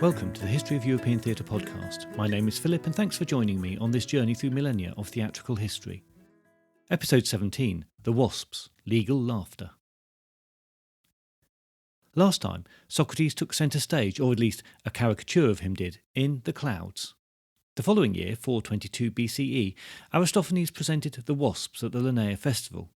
Welcome to the History of European Theatre podcast. My name is Philip and thanks for joining me on this journey through millennia of theatrical history. Episode 17, The Wasps, Legal Laughter. Last time, Socrates took centre stage, or at least a caricature of him did, in The Clouds. The following year, 422 BCE, Aristophanes presented The Wasps at the Linnaea Festival.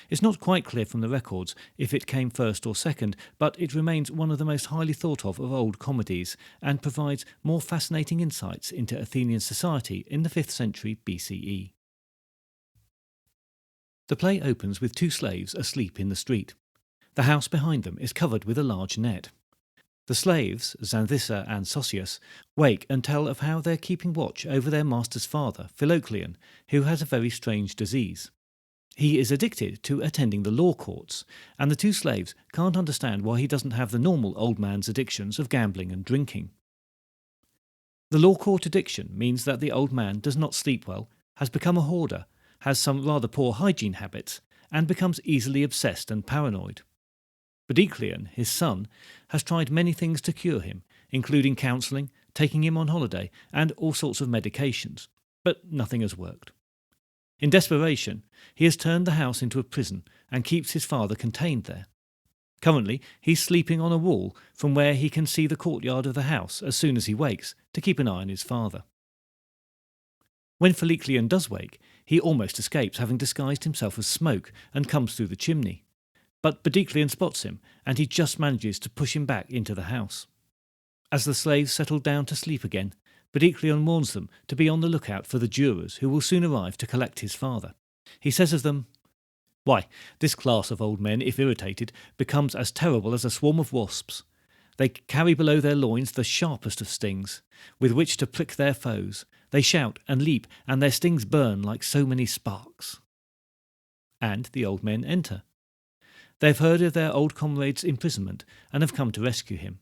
It's not quite clear from the records if it came first or second, but it remains one of the most highly thought of old comedies and provides more fascinating insights into Athenian society in the 5th century BCE. The play opens with two slaves asleep in the street. The house behind them is covered with a large net. The slaves, Xanthissa and Sosius, wake and tell of how they're keeping watch over their master's father, Philocleon, who has a very strange disease. He is addicted to attending the law courts, and the two slaves can't understand why he doesn't have the normal old man's addictions of gambling and drinking. The law court addiction means that the old man does not sleep well, has become a hoarder, has some rather poor hygiene habits, and becomes easily obsessed and paranoid. Pericleon, his son, has tried many things to cure him, including counselling, taking him on holiday, and all sorts of medications, but nothing has worked. In desperation, he has turned the house into a prison and keeps his father contained there. Currently, he's sleeping on a wall from where he can see the courtyard of the house as soon as he wakes, to keep an eye on his father. When Philocleon does wake, he almost escapes, having disguised himself as smoke, and comes through the chimney. But Pericleon spots him, and he just manages to push him back into the house. As the slaves settle down to sleep again, Pericleon warns them to be on the lookout for the jurors who will soon arrive to collect his father. He says of them, "Why, this class of old men, if irritated, becomes as terrible as a swarm of wasps. They carry below their loins the sharpest of stings, with which to prick their foes. They shout and leap, and their stings burn like so many sparks." And the old men enter. They have heard of their old comrade's imprisonment and have come to rescue him.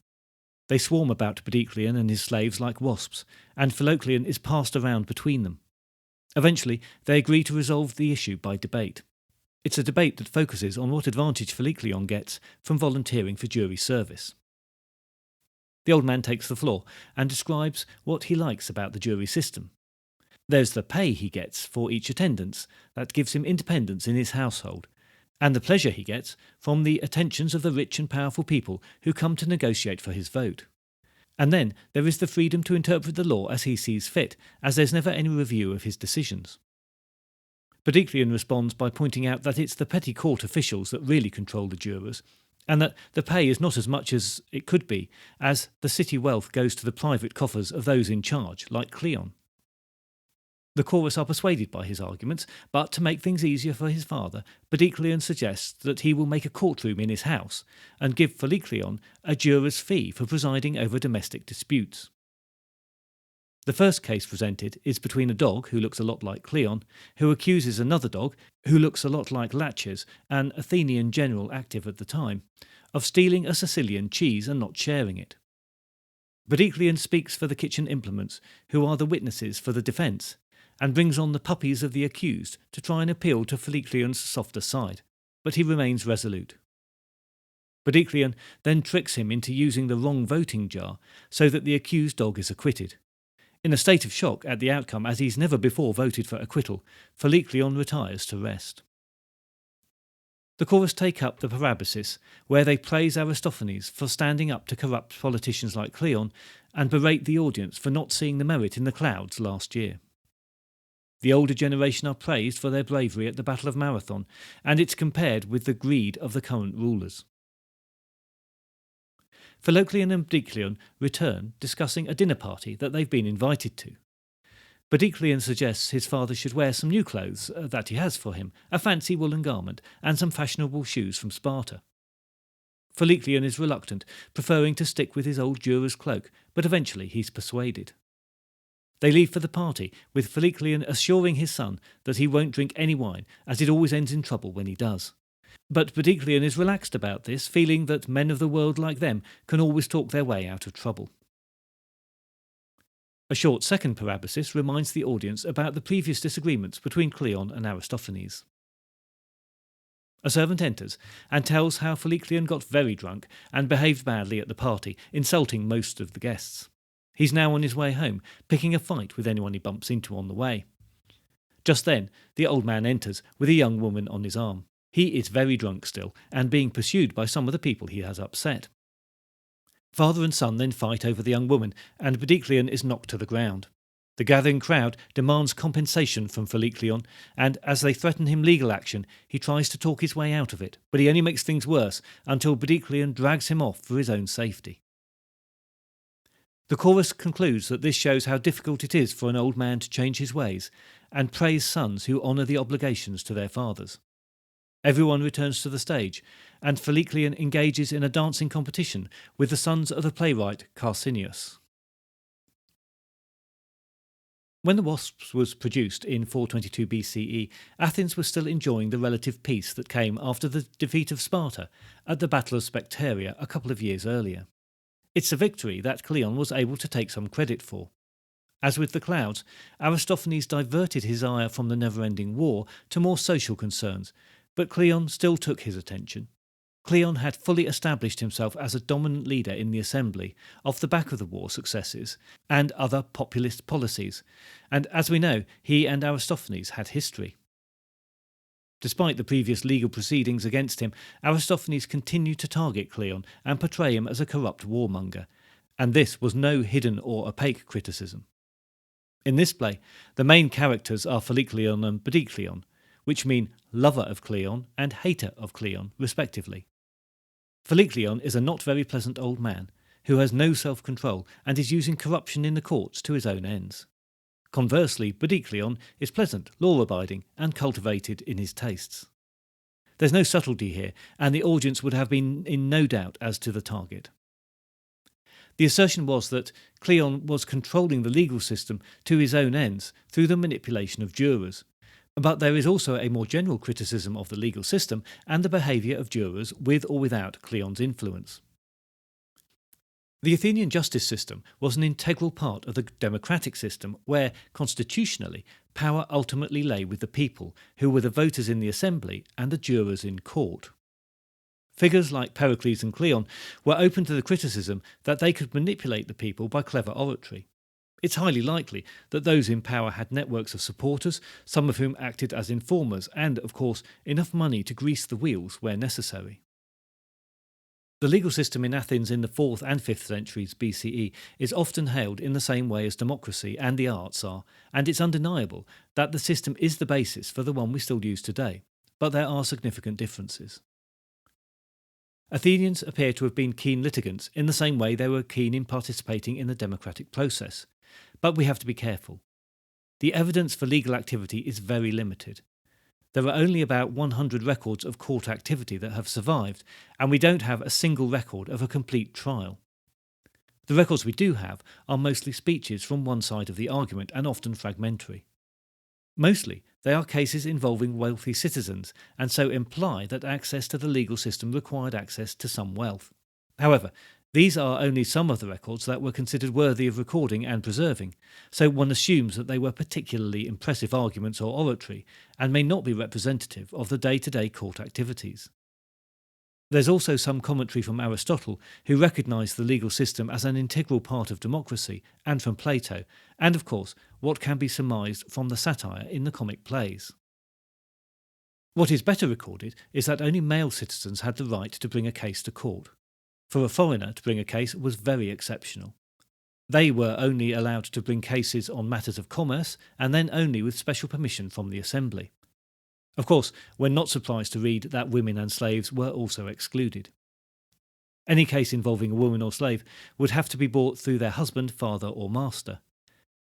They swarm about Pericleon and his slaves like wasps, and Philocleon is passed around between them. Eventually, they agree to resolve the issue by debate. It's a debate that focuses on what advantage Philocleon gets from volunteering for jury service. The old man takes the floor and describes what he likes about the jury system. There's the pay he gets for each attendance that gives him independence in his household, and the pleasure he gets from the attentions of the rich and powerful people who come to negotiate for his vote. And then there is the freedom to interpret the law as he sees fit, as there's never any review of his decisions. Pericleon responds by pointing out that it's the petty court officials that really control the jurors, and that the pay is not as much as it could be, as the city wealth goes to the private coffers of those in charge, like Cleon. The chorus are persuaded by his arguments, but to make things easier for his father, Pericleon suggests that he will make a courtroom in his house and give Philocleon a juror's fee for presiding over domestic disputes. The first case presented is between a dog who looks a lot like Cleon, who accuses another dog, who looks a lot like Laches, an Athenian general active at the time, of stealing a Sicilian cheese and not sharing it. Pericleon speaks for the kitchen implements, who are the witnesses for the defence, and brings on the puppies of the accused to try and appeal to Philocleon's softer side, but he remains resolute. Pericleon then tricks him into using the wrong voting jar so that the accused dog is acquitted. In a state of shock at the outcome, as he's never before voted for acquittal, Philocleon retires to rest. The chorus take up the parabasis, where they praise Aristophanes for standing up to corrupt politicians like Cleon and berate the audience for not seeing the merit in the Clouds last year. The older generation are praised for their bravery at the Battle of Marathon, and it's compared with the greed of the current rulers. Philocleon and Pericleon return, discussing a dinner party that they've been invited to. Pericleon suggests his father should wear some new clothes that he has for him, a fancy woolen garment, and some fashionable shoes from Sparta. Philocleon is reluctant, preferring to stick with his old juror's cloak, but eventually he's persuaded. They leave for the party, with Philocleon assuring his son that he won't drink any wine, as it always ends in trouble when he does. But Pericleon is relaxed about this, feeling that men of the world like them can always talk their way out of trouble. A short second parabasis reminds the audience about the previous disagreements between Cleon and Aristophanes. A servant enters and tells how Philocleon got very drunk and behaved badly at the party, insulting most of the guests. He's now on his way home, picking a fight with anyone he bumps into on the way. Just then, the old man enters with a young woman on his arm. He is very drunk still, and being pursued by some of the people he has upset. Father and son then fight over the young woman, and Philocleon is knocked to the ground. The gathering crowd demands compensation from Philocleon, and as they threaten him legal action, he tries to talk his way out of it, but he only makes things worse until Philocleon drags him off for his own safety. The chorus concludes that this shows how difficult it is for an old man to change his ways, and praise sons who honour the obligations to their fathers. Everyone returns to the stage, and Philocleon engages in a dancing competition with the sons of the playwright Carcinius. When the Wasps was produced in 422 BCE, Athens was still enjoying the relative peace that came after the defeat of Sparta at the Battle of Spectaria a couple of years earlier. It's a victory that Cleon was able to take some credit for. As with the clouds, Aristophanes diverted his ire from the never-ending war to more social concerns, but Cleon still took his attention. Cleon had fully established himself as a dominant leader in the assembly off the back of the war successes and other populist policies, and as we know, he and Aristophanes had history. Despite the previous legal proceedings against him, Aristophanes continued to target Cleon and portray him as a corrupt warmonger, and this was no hidden or opaque criticism. In this play, the main characters are Philocleon and Philocleon, which mean lover of Cleon and hater of Cleon, respectively. Philocleon is a not very pleasant old man who has no self-control and is using corruption in the courts to his own ends. Conversely, Philocleon is pleasant, law-abiding, and cultivated in his tastes. There's no subtlety here, and the audience would have been in no doubt as to the target. The assertion was that Cleon was controlling the legal system to his own ends through the manipulation of jurors. But there is also a more general criticism of the legal system and the behaviour of jurors with or without Cleon's influence. The Athenian justice system was an integral part of the democratic system where, constitutionally, power ultimately lay with the people, who were the voters in the assembly and the jurors in court. Figures like Pericles and Cleon were open to the criticism that they could manipulate the people by clever oratory. It's highly likely that those in power had networks of supporters, some of whom acted as informers, and, of course, enough money to grease the wheels where necessary. The legal system in Athens in the 4th and 5th centuries BCE is often hailed in the same way as democracy and the arts are, and it's undeniable that the system is the basis for the one we still use today, but there are significant differences. Athenians appear to have been keen litigants in the same way they were keen in participating in the democratic process. But we have to be careful. The evidence for legal activity is very limited. There are only about 100 records of court activity that have survived, and we don't have a single record of a complete trial. The records we do have are mostly speeches from one side of the argument and often fragmentary. Mostly, they are cases involving wealthy citizens, and so imply that access to the legal system required access to some wealth. However, these are only some of the records that were considered worthy of recording and preserving, so one assumes that they were particularly impressive arguments or oratory, and may not be representative of the day-to-day court activities. There's also some commentary from Aristotle, who recognised the legal system as an integral part of democracy, and from Plato, and of course what can be surmised from the satire in the comic plays. What is better recorded is that only male citizens had the right to bring a case to court. For a foreigner to bring a case was very exceptional. They were only allowed to bring cases on matters of commerce, and then only with special permission from the assembly. Of course, we're not surprised to read that women and slaves were also excluded. Any case involving a woman or slave would have to be brought through their husband, father or master.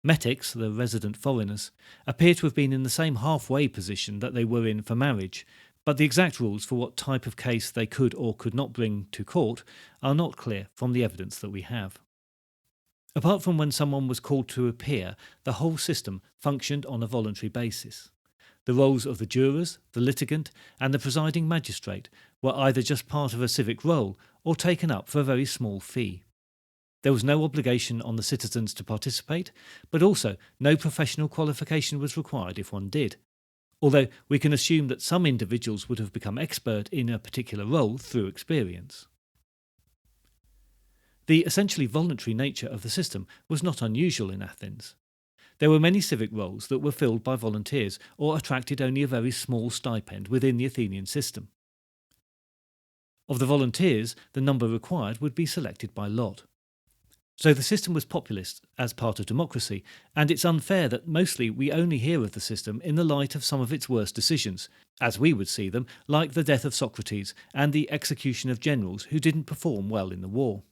Metics, the resident foreigners, appear to have been in the same halfway position that they were in for marriage, but the exact rules for what type of case they could or could not bring to court are not clear from the evidence that we have. Apart from when someone was called to appear, the whole system functioned on a voluntary basis. The roles of the jurors, the litigant, and the presiding magistrate were either just part of a civic role or taken up for a very small fee. There was no obligation on the citizens to participate, but also no professional qualification was required if one did. although we can assume that some individuals would have become expert in a particular role through experience. The essentially voluntary nature of the system was not unusual in Athens. There were many civic roles that were filled by volunteers or attracted only a very small stipend within the Athenian system. Of the volunteers, the number required would be selected by lot. So the system was populist as part of democracy, and it's unfair that mostly we only hear of the system in the light of some of its worst decisions, as we would see them, like the death of Socrates and the execution of generals who didn't perform well in the war.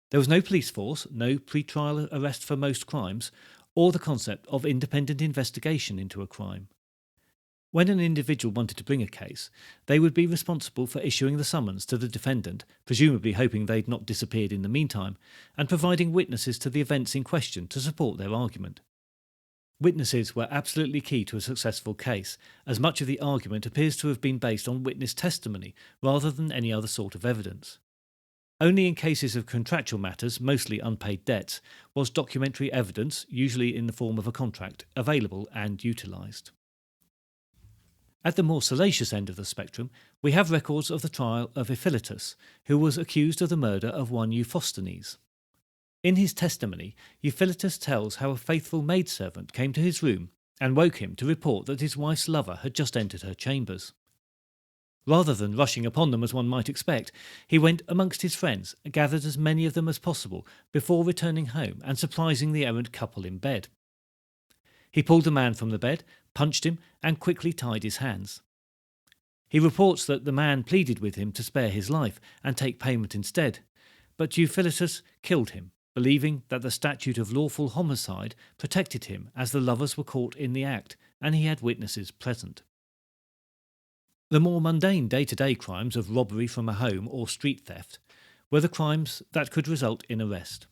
There was no police force, no pre-trial arrest for most crimes, or the concept of independent investigation into a crime. When an individual wanted to bring a case, they would be responsible for issuing the summons to the defendant, presumably hoping they'd not disappeared in the meantime, and providing witnesses to the events in question to support their argument. Witnesses were absolutely key to a successful case, as much of the argument appears to have been based on witness testimony rather than any other sort of evidence. Only in cases of contractual matters, mostly unpaid debts, was documentary evidence, usually in the form of a contract, available and utilised. At the more salacious end of the spectrum, we have records of the trial of Iphiletus, who was accused of the murder of one Euphostenes. In his testimony, Iphiletus tells how a faithful maidservant came to his room and woke him to report that his wife's lover had just entered her chambers. Rather than rushing upon them as one might expect, he went amongst his friends and gathered as many of them as possible before returning home and surprising the errant couple in bed. He pulled the man from the bed, punched him, and quickly tied his hands. He reports that the man pleaded with him to spare his life and take payment instead, but Iphiletus killed him, believing that the statute of lawful homicide protected him as the lovers were caught in the act and he had witnesses present. The more mundane day-to-day crimes of robbery from a home or street theft were the crimes that could result in arrest.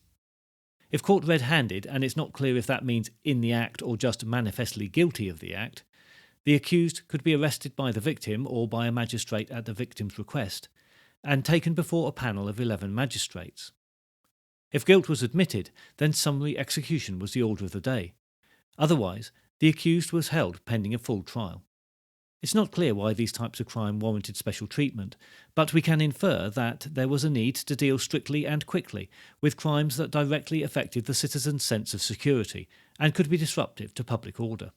If caught red-handed, and it's not clear if that means in the act or just manifestly guilty of the act, the accused could be arrested by the victim or by a magistrate at the victim's request, and taken before a panel of 11 magistrates. If guilt was admitted, then summary execution was the order of the day. Otherwise, the accused was held pending a full trial. It's not clear why these types of crime warranted special treatment, but we can infer that there was a need to deal strictly and quickly with crimes that directly affected the citizen's sense of security and could be disruptive to public order.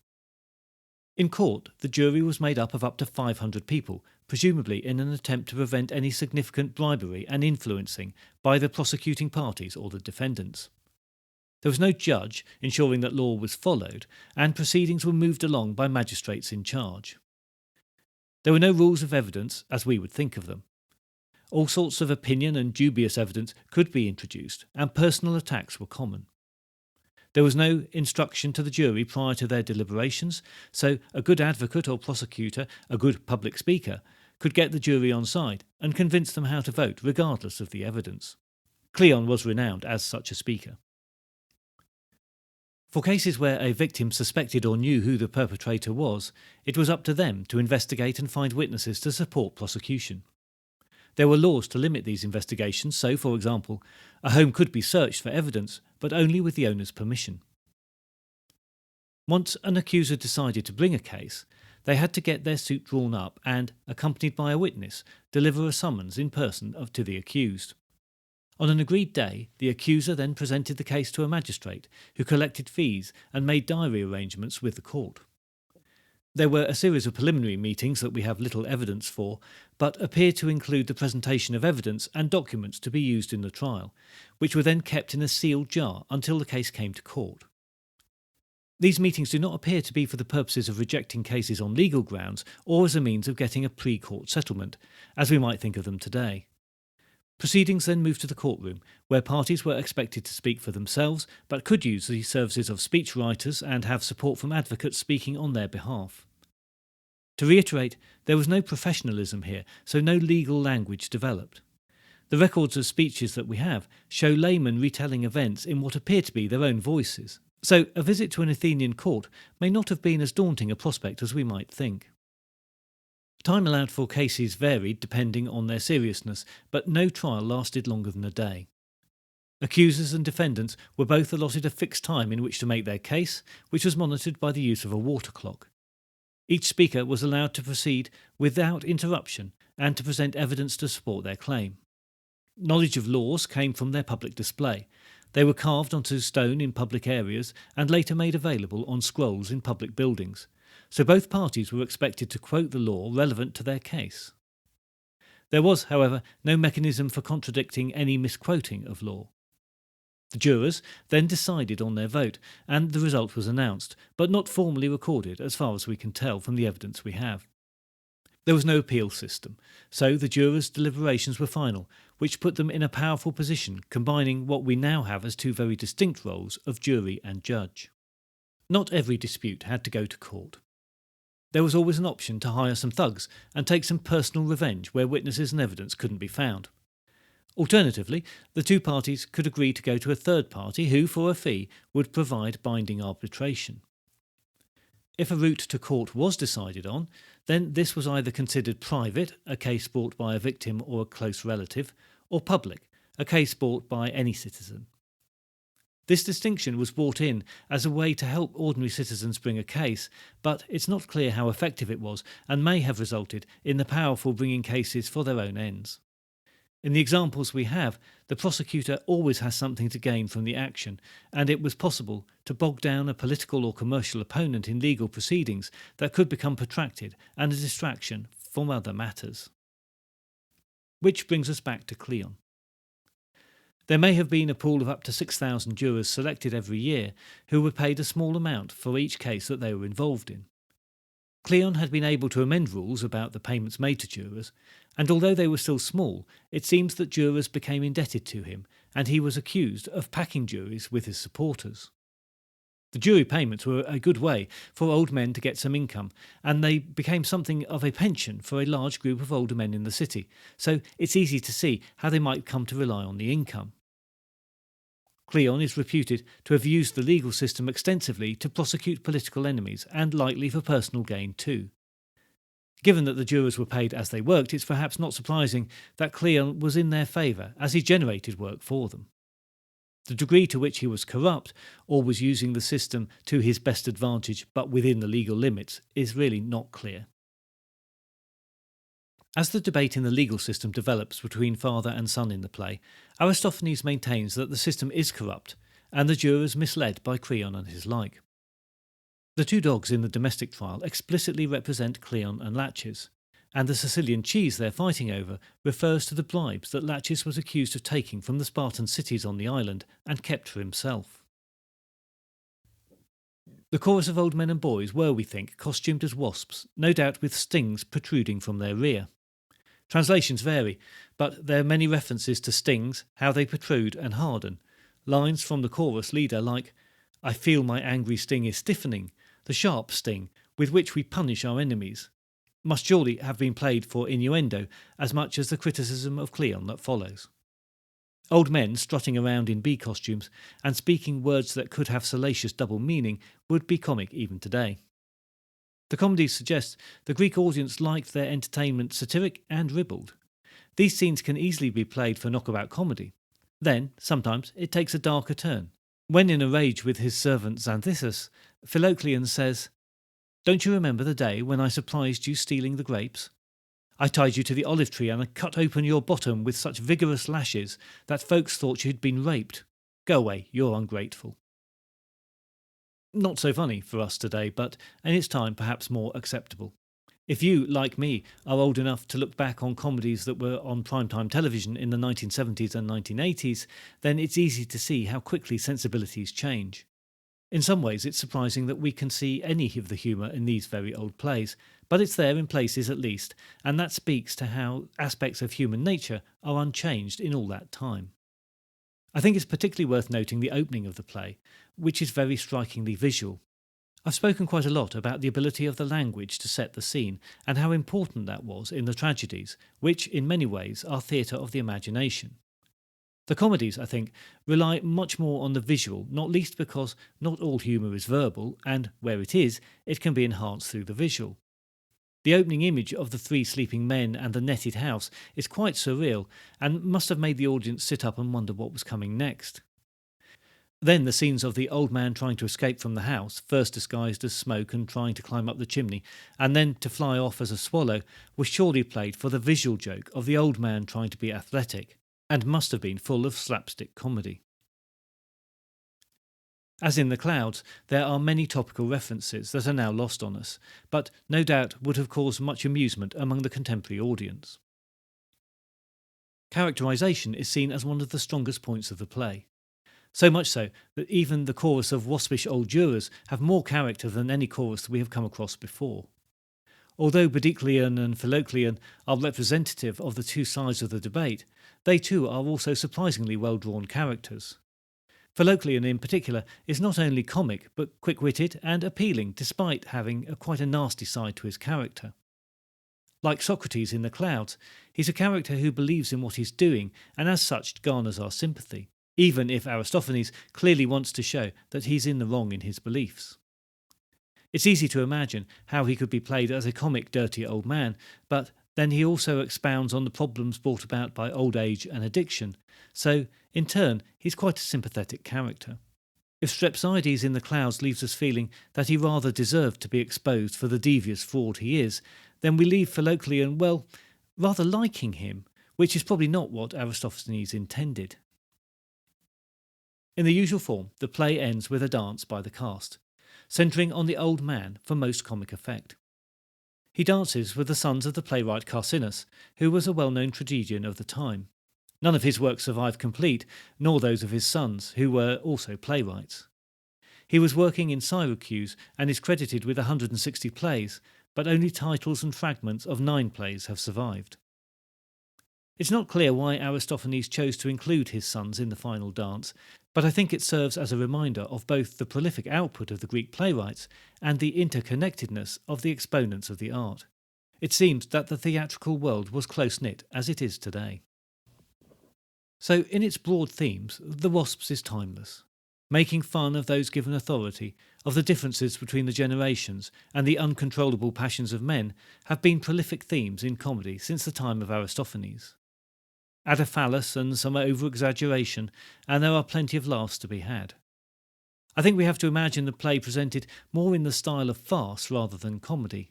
In court, the jury was made up of up to 500 people, presumably in an attempt to prevent any significant bribery and influencing by the prosecuting parties or the defendants. There was no judge ensuring that law was followed, and proceedings were moved along by magistrates in charge. There were no rules of evidence as we would think of them. All sorts of opinion and dubious evidence could be introduced, and personal attacks were common. There was no instruction to the jury prior to their deliberations, so a good advocate or prosecutor, a good public speaker, could get the jury on side and convince them how to vote regardless of the evidence. Cleon was renowned as such a speaker. For cases where a victim suspected or knew who the perpetrator was, it was up to them to investigate and find witnesses to support prosecution. There were laws to limit these investigations, so, for example, a home could be searched for evidence, but only with the owner's permission. Once an accuser decided to bring a case, they had to get their suit drawn up and, accompanied by a witness, deliver a summons in person to the accused. On an agreed day, the accuser then presented the case to a magistrate, who collected fees and made diary arrangements with the court. There were a series of preliminary meetings that we have little evidence for, but appear to include the presentation of evidence and documents to be used in the trial, which were then kept in a sealed jar until the case came to court. These meetings do not appear to be for the purposes of rejecting cases on legal grounds or as a means of getting a pre-court settlement, as we might think of them today. Proceedings then moved to the courtroom, where parties were expected to speak for themselves, but could use the services of speechwriters and have support from advocates speaking on their behalf. To reiterate, there was no professionalism here, so no legal language developed. The records of speeches that we have show laymen retelling events in what appear to be their own voices, so a visit to an Athenian court may not have been as daunting a prospect as we might think. Time allowed for cases varied depending on their seriousness, but no trial lasted longer than a day. Accusers and defendants were both allotted a fixed time in which to make their case, which was monitored by the use of a water clock. Each speaker was allowed to proceed without interruption and to present evidence to support their claim. Knowledge of laws came from their public display. They were carved onto stone in public areas and later made available on scrolls in public buildings, so both parties were expected to quote the law relevant to their case. There was, however, no mechanism for contradicting any misquoting of law. The jurors then decided on their vote, and the result was announced, but not formally recorded as far as we can tell from the evidence we have. There was no appeal system, so the jurors' deliberations were final, which put them in a powerful position, combining what we now have as two very distinct roles of jury and judge. Not every dispute had to go to court. There was always an option to hire some thugs and take some personal revenge where witnesses and evidence couldn't be found. Alternatively, the two parties could agree to go to a third party who, for a fee, would provide binding arbitration. If a route to court was decided on, then this was either considered private, a case brought by a victim or a close relative, or public, a case brought by any citizen. This distinction was brought in as a way to help ordinary citizens bring a case, but it's not clear how effective it was and may have resulted in the powerful bringing cases for their own ends. In the examples we have, the prosecutor always has something to gain from the action, and it was possible to bog down a political or commercial opponent in legal proceedings that could become protracted and a distraction from other matters. Which brings us back to Cleon. There may have been a pool of up to 6,000 jurors selected every year who were paid a small amount for each case that they were involved in. Cleon had been able to amend rules about the payments made to jurors, and although they were still small, it seems that jurors became indebted to him, and he was accused of packing juries with his supporters. The jury payments were a good way for old men to get some income, and they became something of a pension for a large group of older men in the city, so it's easy to see how they might come to rely on the income. Cleon is reputed to have used the legal system extensively to prosecute political enemies, and likely for personal gain too. Given that the jurors were paid as they worked, it's perhaps not surprising that Cleon was in their favour, as he generated work for them. The degree to which he was corrupt, or was using the system to his best advantage but within the legal limits, is really not clear. As the debate in the legal system develops between father and son in the play, Aristophanes maintains that the system is corrupt, and the jurors misled by Cleon and his like. The two dogs in the domestic trial explicitly represent Cleon and Laches, and the Sicilian cheese they're fighting over refers to the bribes that Laches was accused of taking from the Spartan cities on the island and kept for himself. The chorus of old men and boys were, we think, costumed as wasps, no doubt with stings protruding from their rear. Translations vary, but there are many references to stings, how they protrude and harden. Lines from the chorus leader like, "I feel my angry sting is stiffening," the sharp sting with which we punish our enemies, must surely have been played for innuendo as much as the criticism of Cleon that follows. Old men strutting around in bee costumes and speaking words that could have salacious double meaning would be comic even today. The comedies suggest the Greek audience liked their entertainment satiric and ribald. These scenes can easily be played for knockabout comedy. Then, sometimes, it takes a darker turn. When in a rage with his servant Xanthippus, Philocleon says, "Don't you remember the day when I surprised you stealing the grapes? I tied you to the olive tree and I cut open your bottom with such vigorous lashes that folks thought you'd been raped. Go away, you're ungrateful." Not so funny for us today, but in its time perhaps more acceptable. If you, like me, are old enough to look back on comedies that were on primetime television in the 1970s and 1980s, then it's easy to see how quickly sensibilities change. In some ways it's surprising that we can see any of the humour in these very old plays, but it's there in places at least, and that speaks to how aspects of human nature are unchanged in all that time. I think it's particularly worth noting the opening of the play, which is very strikingly visual. I've spoken quite a lot about the ability of the language to set the scene, and how important that was in the tragedies, which in many ways are theatre of the imagination. The comedies, I think, rely much more on the visual, not least because not all humour is verbal, and where it is, it can be enhanced through the visual. The opening image of the three sleeping men and the netted house is quite surreal and must have made the audience sit up and wonder what was coming next. Then the scenes of the old man trying to escape from the house, first disguised as smoke and trying to climb up the chimney, and then to fly off as a swallow, were surely played for the visual joke of the old man trying to be athletic, and must have been full of slapstick comedy. As in The Clouds, there are many topical references that are now lost on us, but no doubt would have caused much amusement among the contemporary audience. Characterisation is seen as one of the strongest points of the play. So much so that even the chorus of waspish old jurors have more character than any chorus we have come across before. Although Bodicleon and Philocleon are representative of the two sides of the debate, they too are also surprisingly well-drawn characters. Philocleon in particular is not only comic but quick-witted and appealing despite having quite a nasty side to his character. Like Socrates in The Clouds, he's a character who believes in what he's doing and as such garners our sympathy, even if Aristophanes clearly wants to show that he's in the wrong in his beliefs. It's easy to imagine how he could be played as a comic dirty old man, but then he also expounds on the problems brought about by old age and addiction, so in turn he's quite a sympathetic character. If Strepsiades in The Clouds leaves us feeling that he rather deserved to be exposed for the devious fraud he is, then we leave Philocleon, well, rather liking him, which is probably not what Aristophanes intended. In the usual form, the play ends with a dance by the cast, centering on the old man for most comic effect. He dances with the sons of the playwright Carcinus, who was a well-known tragedian of the time. None of his works survive complete, nor those of his sons, who were also playwrights. He was working in Syracuse and is credited with 160 plays, but only titles and fragments of 9 plays have survived. It's not clear why Aristophanes chose to include his sons in the final dance, but I think it serves as a reminder of both the prolific output of the Greek playwrights and the interconnectedness of the exponents of the art. It seems that the theatrical world was close-knit as it is today. So, in its broad themes, The Wasps is timeless. Making fun of those given authority, of the differences between the generations, and the uncontrollable passions of men have been prolific themes in comedy since the time of Aristophanes. Add a phallus and some over-exaggeration, and there are plenty of laughs to be had. I think we have to imagine the play presented more in the style of farce rather than comedy.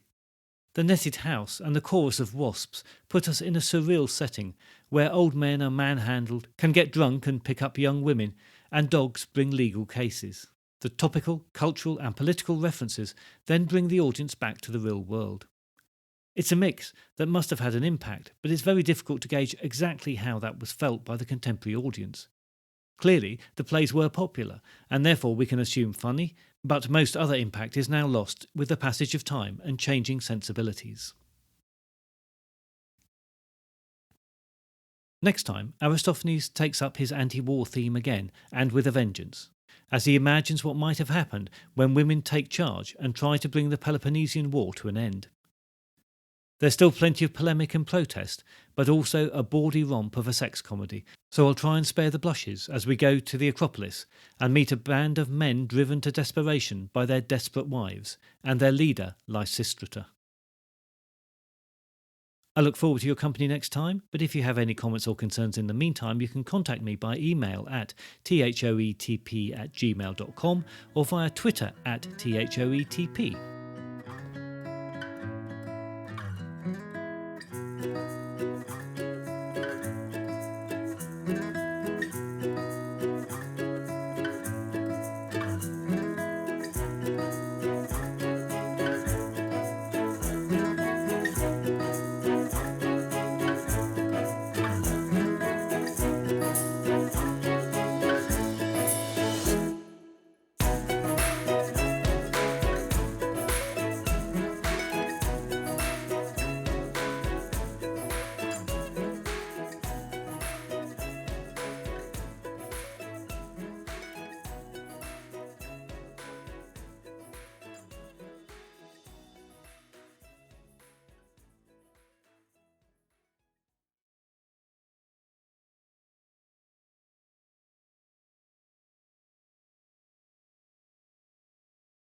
The netted house and the chorus of wasps put us in a surreal setting where old men are manhandled, can get drunk and pick up young women, and dogs bring legal cases. The topical, cultural and political references then bring the audience back to the real world. It's a mix that must have had an impact, but it's very difficult to gauge exactly how that was felt by the contemporary audience. Clearly, the plays were popular, and therefore we can assume funny, but most other impact is now lost with the passage of time and changing sensibilities. Next time, Aristophanes takes up his anti-war theme again, and with a vengeance, as he imagines what might have happened when women take charge and try to bring the Peloponnesian War to an end. There's still plenty of polemic and protest, but also a bawdy romp of a sex comedy, so I'll try and spare the blushes as we go to the Acropolis and meet a band of men driven to desperation by their desperate wives and their leader, Lysistrata. I look forward to your company next time, but if you have any comments or concerns in the meantime, you can contact me by email at thoetp@gmail.com or via Twitter @thoetp.